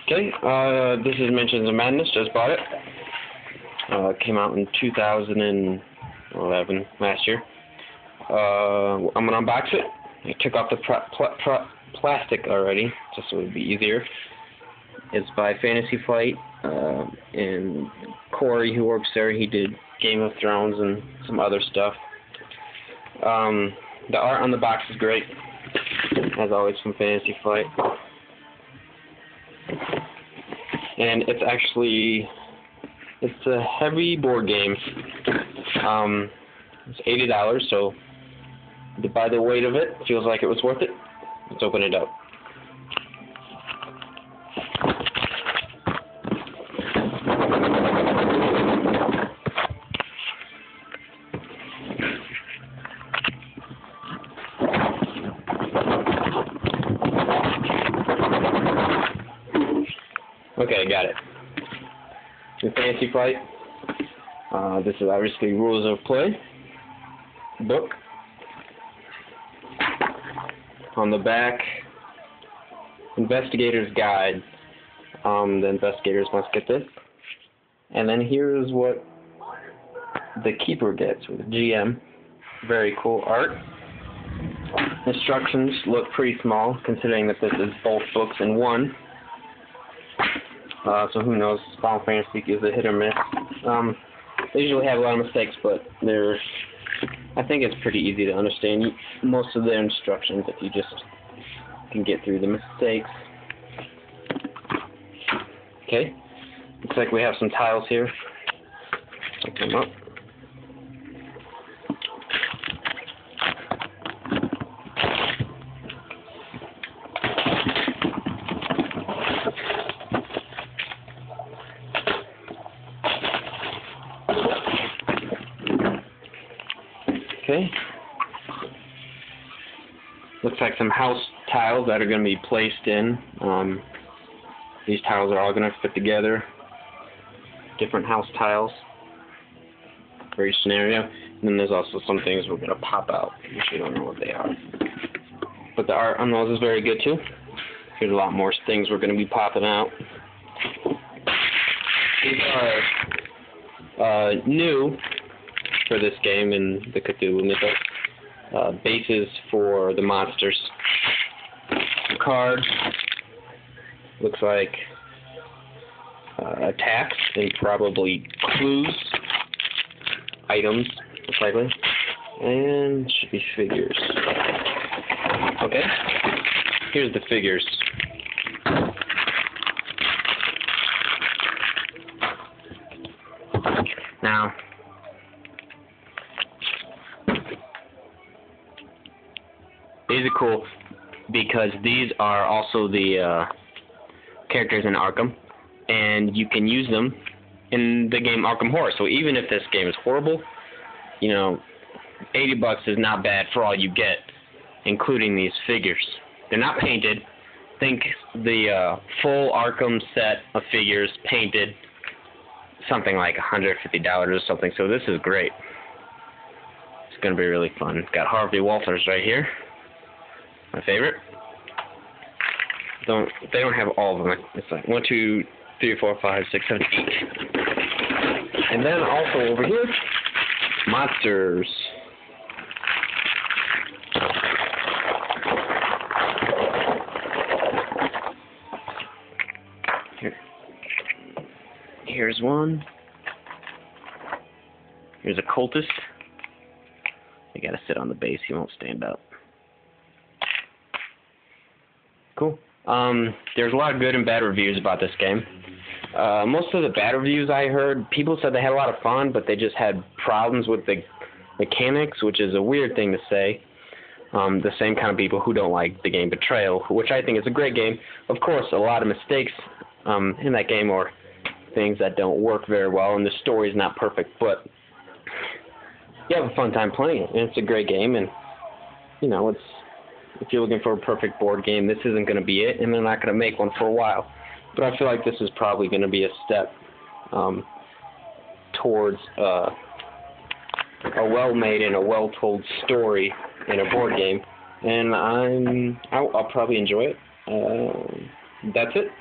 Okay, this is Mentions of Madness. Just bought it. It came out in 2011, last year. I'm going to unbox it. I took off the plastic already, just so it would be easier. It's by Fantasy Flight, and Corey, who works there, he did Game of Thrones and some other stuff. The art on the box is great, as always, from Fantasy Flight. And it's a heavy board game. It's $80, so by the weight of it, feels like it was worth it. Let's open it up. Okay, got it. In Fantasy Flight, this is obviously Rules of Play book. On the back, Investigator's Guide. The investigators must get this. And then here's what the keeper gets with GM. Very cool art. Instructions look pretty small, considering that this is both books in one. So who knows, Final Fantasy is a hit or miss. They usually have a lot of mistakes, but I think it's pretty easy to understand most of their instructions if you just can get through the mistakes. Okay, looks like we have some tiles here. Pick them up. Okay. Looks like some house tiles that are going to be placed in. These tiles are all going to fit together. Different house tiles for each scenario. And then there's also some things we're going to pop out. We don't know what they are. But the art on those is very good too. There's a lot more things we're going to be popping out. These are new for this game in the Cthulhu mythos. Bases for the monsters. The card looks like attacks and probably clues, items, most likely, and should be figures. Okay, here's the figures. Now, these are cool because these are also the characters in Arkham, and you can use them in the game Arkham Horror. So even if this game is horrible, you know, $80 is not bad for all you get, including these figures. They're not painted. Think the full Arkham set of figures painted, something like $150 or something. So this is great. It's going to be really fun. It's got Harvey Walters right here. My favorite. They don't have all of them. It's like 1, 2, 3, 4, 5, 6, 7, 8. And then also over here, monsters. Here's one. Here's a cultist. You gotta sit on the base, he won't stand up. Cool. There's a lot of good and bad reviews about this game. Most of the bad reviews I heard, people said they had a lot of fun, but they just had problems with the mechanics, which is a weird thing to say. The same kind of people who don't like the game Betrayal, which I think is a great game. Of course, a lot of mistakes in that game or things that don't work very well, and the story is not perfect, but you have a fun time playing it, and it's a great game, and, you know, if you're looking for a perfect board game, this isn't going to be it, and they're not going to make one for a while. But I feel like this is probably going to be a step towards a well-made and a well-told story in a board game, and I'll probably enjoy it. That's it.